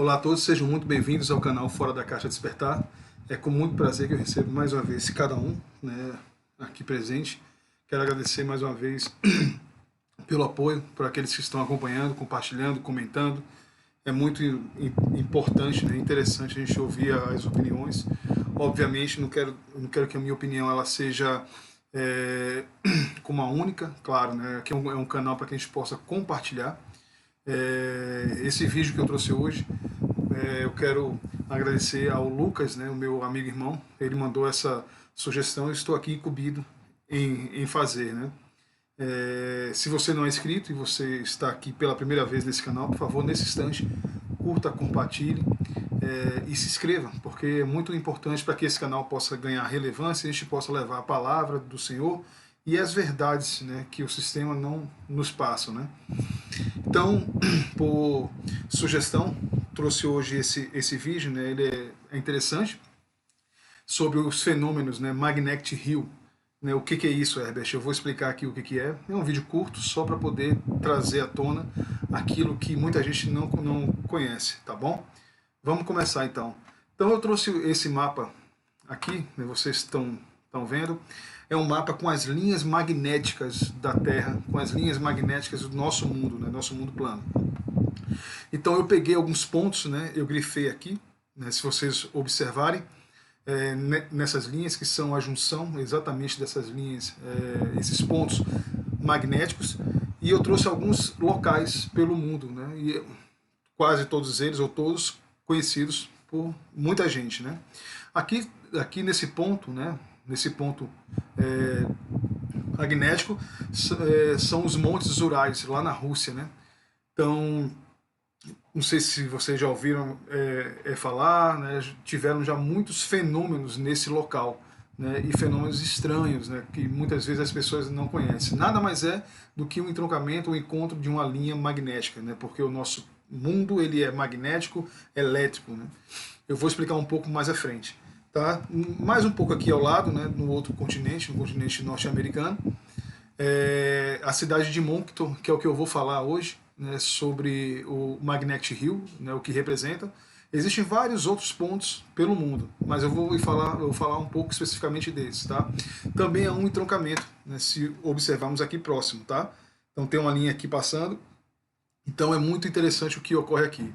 Olá a todos, sejam muito bem-vindos ao canal Fora da Caixa Despertar. É com muito prazer que eu recebo mais uma vez cada um, né, aqui presente. Quero agradecer mais uma vez pelo apoio, por aqueles que estão acompanhando, compartilhando, comentando. É muito importante, né, interessante a gente ouvir as opiniões. Obviamente, não quero que a minha opinião ela seja como a única, claro, né, aqui é um canal para que a gente possa compartilhar. Esse vídeo que eu trouxe hoje, eu quero agradecer ao Lucas, né, o meu amigo e irmão. Ele mandou essa sugestão e estou aqui incumbido em fazer, né? Se você não é inscrito e você está aqui pela primeira vez nesse canal, por favor, nesse instante, curta, compartilhe e se inscreva, porque é muito importante para que esse canal possa ganhar relevância e a gente possa levar a palavra do Senhor e as verdades, né, que o sistema não nos passa, né? Então, por sugestão, trouxe hoje esse vídeo, né? Ele é interessante, sobre os fenômenos, né, Magnetic Hill. Né, o que é isso, Herbert? Eu vou explicar aqui o que é. É um vídeo curto, só para poder trazer à tona aquilo que muita gente não conhece, tá bom? Vamos começar então. Então eu trouxe esse mapa aqui, né, vocês estão vendo. É um mapa com as linhas magnéticas da Terra, com as linhas magnéticas do nosso mundo, né, nosso mundo plano. Então eu peguei alguns pontos, né, eu grifei aqui, né, se vocês observarem, nessas linhas que são a junção exatamente dessas linhas, esses pontos magnéticos, e eu trouxe alguns locais pelo mundo, né, e quase todos eles, ou todos, conhecidos por muita gente, né. Aqui nesse ponto, né, nesse ponto magnético, são os Montes Urais, lá na Rússia, né. Então, não sei se vocês já ouviram falar, né, tiveram já muitos fenômenos nesse local, né, e fenômenos estranhos, né, que muitas vezes as pessoas não conhecem. Nada mais é do que um entroncamento, um encontro de uma linha magnética, né, porque o nosso mundo ele é magnético, elétrico, né. Eu vou explicar um pouco mais à frente. Tá? Mais um pouco aqui ao lado, né, no outro continente, no continente norte-americano, a cidade de Moncton, que é o que eu vou falar hoje, né, sobre o Magnetic Hill, né, o que representa. Existem vários outros pontos pelo mundo, mas eu vou falar um pouco especificamente desses. Tá? Também é um entroncamento, né, se observarmos aqui próximo. Tá? Então tem uma linha aqui passando, então é muito interessante o que ocorre aqui.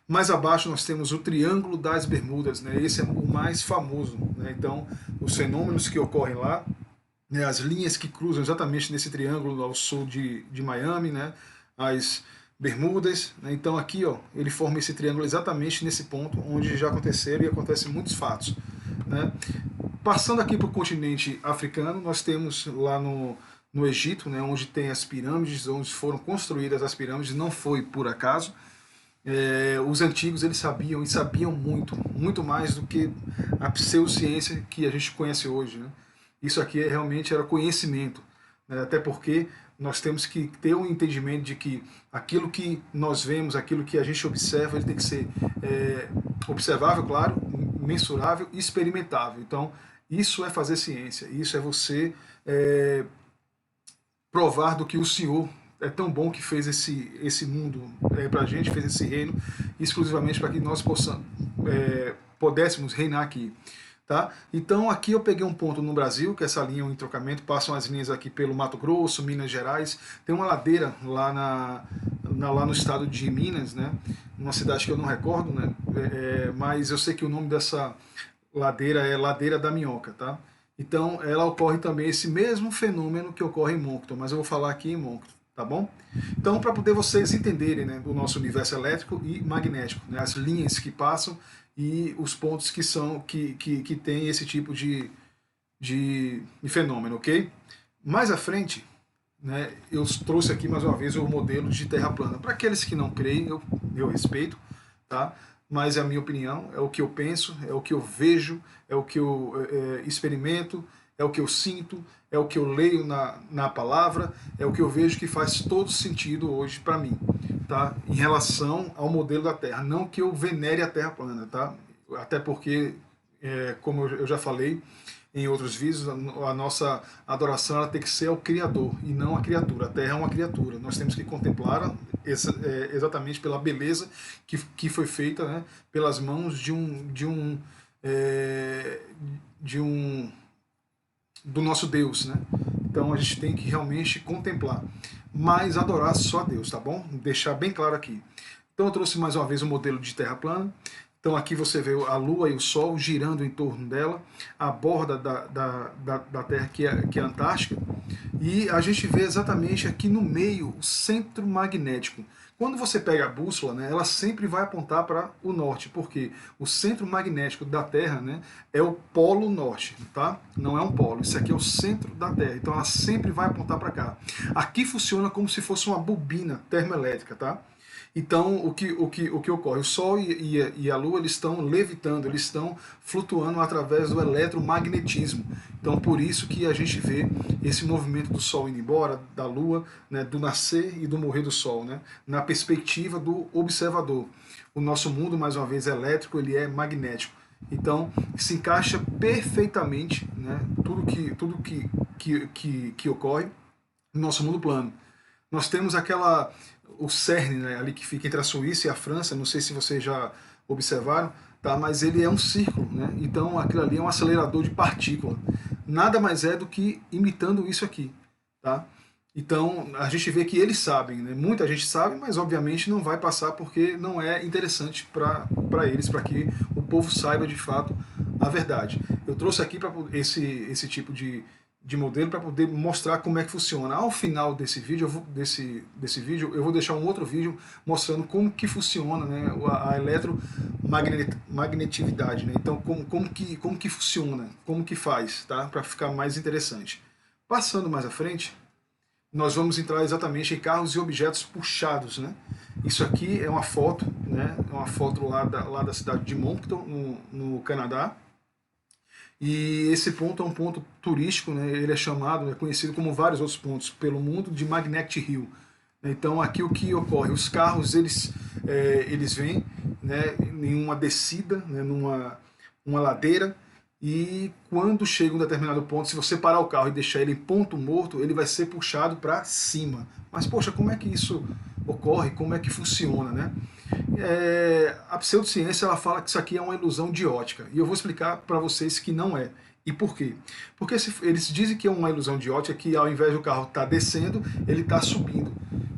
Mais abaixo nós temos o Triângulo das Bermudas, né? Esse é o mais famoso, né? Então, os fenômenos que ocorrem lá, né? As linhas que cruzam exatamente nesse triângulo ao sul de Miami, né? As Bermudas, né? Então aqui, ó, ele forma esse triângulo exatamente nesse ponto onde já aconteceram e acontecem muitos fatos, né? Passando aqui para o continente africano, nós temos lá no Egito, né? Onde tem as pirâmides, onde foram construídas as pirâmides, não foi por acaso. Os antigos eles sabiam, e sabiam muito mais do que a pseudociência que a gente conhece hoje, né? Isso aqui realmente era conhecimento, né? Até porque nós temos que ter um entendimento de que aquilo que nós vemos, aquilo que a gente observa, ele tem que ser observável, claro, mensurável e experimentável. Então, isso é fazer ciência, isso é você provar do que o Senhor é tão bom que fez esse mundo para a gente, fez esse reino exclusivamente para que nós pudéssemos reinar aqui. Tá? Então aqui eu peguei um ponto no Brasil, que essa linha é um entroncamento, passam as linhas aqui pelo Mato Grosso, Minas Gerais, tem uma ladeira lá lá no estado de Minas, né? Uma cidade que eu não recordo, né? Mas eu sei que o nome dessa ladeira é Ladeira da Minhoca, tá? Então ela ocorre também esse mesmo fenômeno que ocorre em Moncton, mas eu vou falar aqui em Moncton. Tá bom? Então, para poder vocês entenderem, né, o nosso universo elétrico e magnético, né, as linhas que passam e os pontos que tem esse tipo de fenômeno, ok? Mais à frente, né, eu trouxe aqui mais uma vez o modelo de Terra plana. Para aqueles que não creem, eu respeito, tá? Mas é a minha opinião, é o que eu penso, é o que eu vejo, é o que eu experimento, é o que eu sinto, é o que eu leio na palavra, é o que eu vejo que faz todo sentido hoje para mim, tá? Em relação ao modelo da Terra. Não que eu venere a Terra plana, tá? Até porque, como eu já falei, em outros vídeos, a nossa adoração ela tem que ser ao Criador e não à criatura. A Terra é uma criatura. Nós temos que contemplá-la exatamente pela beleza que foi feita, né, pelas mãos do nosso Deus, né? Então a gente tem que realmente contemplar, mas adorar só a Deus, tá bom? Deixar bem claro aqui. Então eu trouxe mais uma vez um modelo de terra plana. Então aqui você vê a Lua e o Sol girando em torno dela, a borda da Terra que é a Antártica, e a gente vê exatamente aqui no meio o centro magnético. Quando você pega a bússola, né, ela sempre vai apontar para o norte, porque o centro magnético da Terra, né, é o polo norte, tá? Não é um polo, isso aqui é o centro da Terra, então ela sempre vai apontar para cá. Aqui funciona como se fosse uma bobina termoelétrica, tá? Então, o que ocorre? O Sol e a Lua eles estão levitando, eles estão flutuando através do eletromagnetismo. Então, por isso que a gente vê esse movimento do Sol indo embora, da Lua, né, do nascer e do morrer do Sol, né, na perspectiva do observador. O nosso mundo, mais uma vez, elétrico, ele é magnético. Então, se encaixa perfeitamente, né, tudo que ocorre no nosso mundo plano. Nós temos o CERN, né, ali que fica entre a Suíça e a França, não sei se vocês já observaram, tá, mas ele é um círculo, né, então aquilo ali é um acelerador de partícula. Nada mais é do que imitando isso aqui. Tá? Então a gente vê que eles sabem, né, muita gente sabe, mas obviamente não vai passar porque não é interessante para eles, para que o povo saiba de fato a verdade. Eu trouxe aqui para esse tipo de modelo para poder mostrar como é que funciona. Ao final desse vídeo, desse vídeo, eu vou deixar um outro vídeo mostrando como que funciona, né, a eletromagnetividade, né? Então como que funciona, como que faz, tá? Para ficar mais interessante. Passando mais à frente, nós vamos entrar exatamente em carros e objetos puxados, né? Isso aqui é uma foto, né? É uma foto lá da cidade de Moncton, no Canadá. E esse ponto é um ponto turístico, né? Ele é chamado, é conhecido como vários outros pontos pelo mundo de Magnetic Hill. Então aqui o que ocorre? Os carros eles vêm, né, em uma descida, né, uma ladeira, e quando chega um determinado ponto, se você parar o carro e deixar ele em ponto morto, ele vai ser puxado para cima. Mas poxa, como é que isso ocorre? Como é que funciona, né? A pseudociência ela fala que isso aqui é uma ilusão de ótica, e eu vou explicar para vocês que não é. E por quê? Porque eles dizem que é uma ilusão de ótica, que ao invés do carro estar descendo, ele está subindo.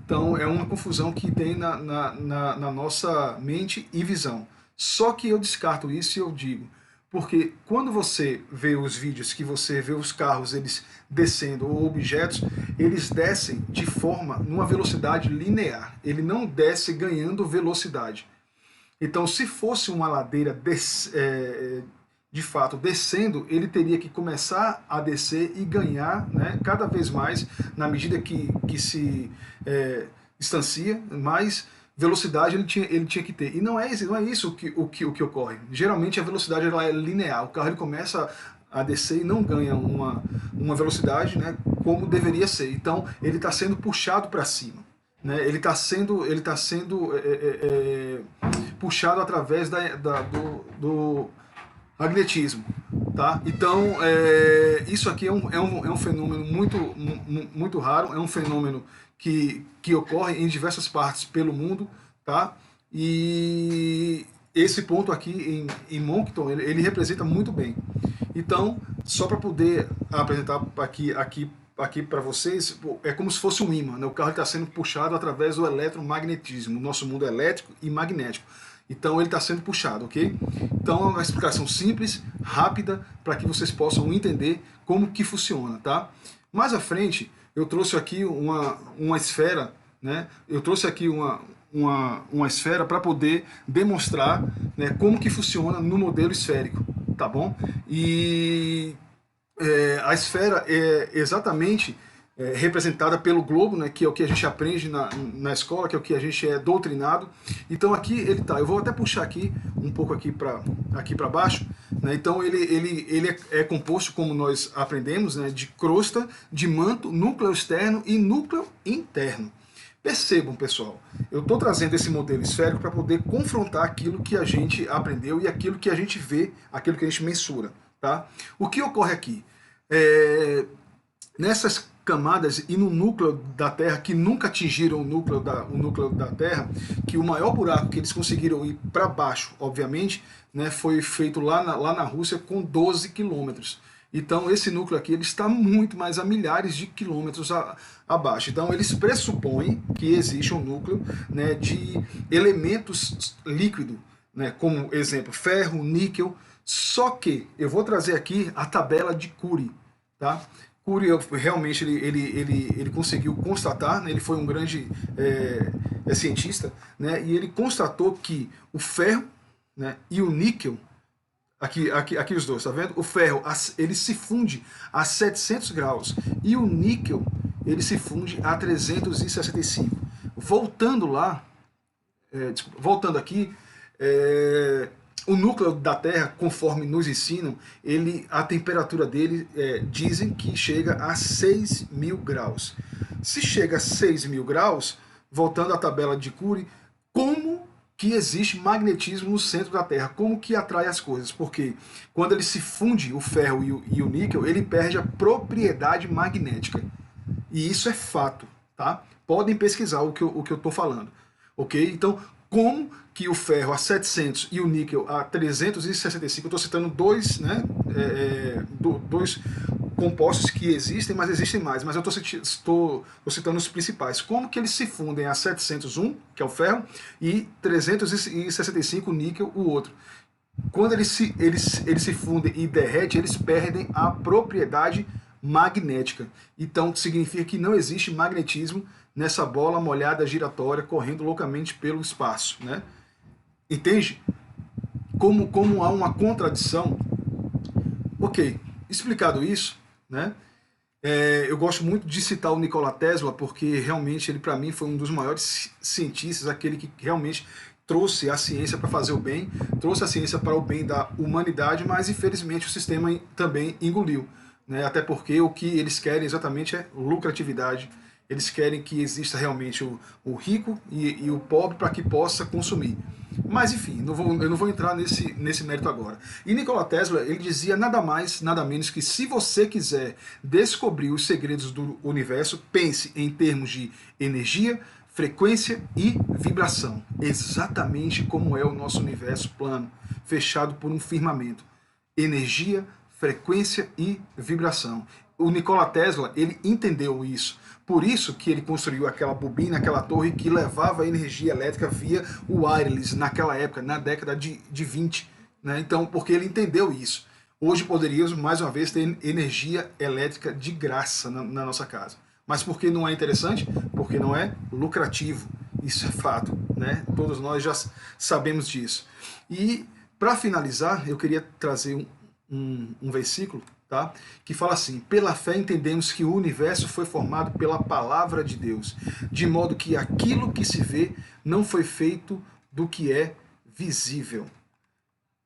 Então é uma confusão que tem na nossa mente e visão. Só que eu descarto isso e eu digo, porque quando você vê os vídeos, que você vê os carros eles descendo, ou objetos, eles descem de forma, numa velocidade linear. Ele não desce ganhando velocidade. Então, se fosse uma ladeira de fato descendo, ele teria que começar a descer e ganhar, né, cada vez mais, na medida que se distancia, mais velocidade ele tinha que ter. E não é isso o que ocorre. Geralmente a velocidade ela é linear. O carro ele começa a descer e não ganha uma velocidade, né, como deveria ser. Então ele está sendo puxado para cima. Né, ele está sendo puxado através do magnetismo. Tá? Então isso aqui é um fenômeno muito raro, é um fenômeno que ocorre em diversas partes pelo mundo, tá? E esse ponto aqui em Moncton, ele representa muito bem. Então, só para poder apresentar aqui para vocês, é como se fosse um ímã, né? O carro está sendo puxado através do eletromagnetismo. O nosso mundo é elétrico e magnético. Então ele está sendo puxado, ok? Então é uma explicação simples, rápida, para que vocês possam entender como que funciona, tá? Mais à frente, eu trouxe aqui uma esfera, né? Eu trouxe aqui uma esfera para poder demonstrar, né, como que funciona no modelo esférico, tá bom? E a esfera é exatamente representada pelo globo, né, que é o que a gente aprende na escola, que é o que a gente é doutrinado. Então aqui ele tá. Eu vou até puxar aqui um pouco aqui para baixo. Né, então ele é composto, como nós aprendemos, né, de crosta, de manto, núcleo externo e núcleo interno. Percebam, pessoal, eu estou trazendo esse modelo esférico para poder confrontar aquilo que a gente aprendeu e aquilo que a gente vê, aquilo que a gente mensura. Tá? O que ocorre aqui? Nessas camadas e no núcleo da Terra, que nunca atingiram o núcleo da Terra, que o maior buraco que eles conseguiram ir para baixo, obviamente, né, foi feito lá na Rússia com 12 quilômetros. Então esse núcleo aqui ele está muito mais a milhares de quilômetros abaixo. Então eles pressupõem que existe um núcleo, né, de elementos líquidos, né, como exemplo ferro, níquel. Só que eu vou trazer aqui a tabela de Curie, tá? Curie realmente ele conseguiu constatar, né, ele foi um grande cientista, né, e ele constatou que o ferro, né, e o níquel, aqui os dois, tá vendo? O ferro ele se funde a 700 graus e o níquel ele se funde a 365. Voltando lá, voltando aqui, o núcleo da Terra, conforme nos ensinam, a temperatura dele, dizem que chega a 6.000 graus. Se chega a 6.000 graus, voltando à tabela de Curie, como que existe magnetismo no centro da Terra? Como que atrai as coisas? Porque quando ele se funde, o ferro e o níquel, ele perde a propriedade magnética. E isso é fato, tá? Podem pesquisar o que eu estou falando, ok? Então, como que o ferro a 700 e o níquel a 365, eu estou citando dois, né, dois compostos que existem, mas existem mais, mas eu estou citando os principais. Como que eles se fundem a 701, que é o ferro, e 365, o níquel, o outro. Quando eles se fundem e derretem, eles perdem a propriedade magnética. Então significa que não existe magnetismo nessa bola molhada giratória correndo loucamente pelo espaço, né? Entende? Como há uma contradição. Ok, explicado isso, né? Eu gosto muito de citar o Nikola Tesla, porque realmente ele, para mim, foi um dos maiores cientistas, aquele que realmente trouxe a ciência para fazer o bem, trouxe a ciência para o bem da humanidade, mas infelizmente o sistema também engoliu, né? Até porque o que eles querem exatamente é lucratividade. Eles querem que exista realmente o rico e o pobre para que possa consumir. Mas enfim, eu não vou entrar nesse mérito agora. E Nikola Tesla, ele dizia nada mais, nada menos que se você quiser descobrir os segredos do universo, pense em termos de energia, frequência e vibração. Exatamente como é o nosso universo plano, fechado por um firmamento. Energia, frequência e vibração. O Nikola Tesla, ele entendeu isso. Por isso que ele construiu aquela bobina, aquela torre que levava energia elétrica via o wireless naquela época, na década de 20. Né? Então, porque ele entendeu isso. Hoje poderíamos, mais uma vez, ter energia elétrica de graça na nossa casa. Mas por que não é interessante? Porque não é lucrativo. Isso é fato. Né? Todos nós já sabemos disso. E, para finalizar, eu queria trazer um versículo, tá? Que fala assim: pela fé entendemos que o universo foi formado pela palavra de Deus, de modo que aquilo que se vê não foi feito do que é visível.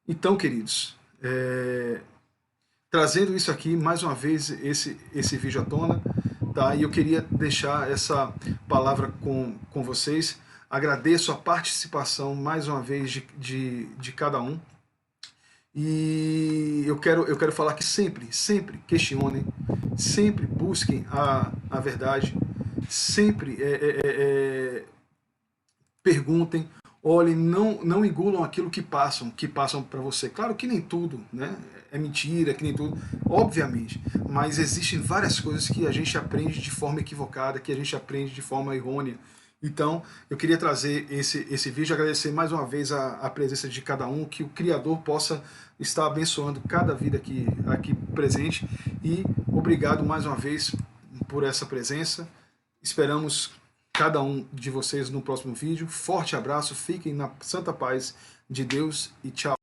Então, queridos, trazendo isso aqui, mais uma vez, esse vídeo à tona, tá? E eu queria deixar essa palavra com vocês. Agradeço a participação, mais uma vez, de cada um. E eu quero falar que sempre questionem, sempre busquem a verdade, sempre perguntem, olhem, não engulam aquilo que passam para você. Claro que nem tudo, né, é mentira, que nem tudo, obviamente, mas existem várias coisas que a gente aprende de forma equivocada, que a gente aprende de forma errônea. Então, eu queria trazer esse vídeo, agradecer mais uma vez a presença de cada um, que o Criador possa estar abençoando cada vida aqui presente, e obrigado mais uma vez por essa presença. Esperamos cada um de vocês no próximo vídeo. Forte abraço, fiquem na santa paz de Deus e tchau.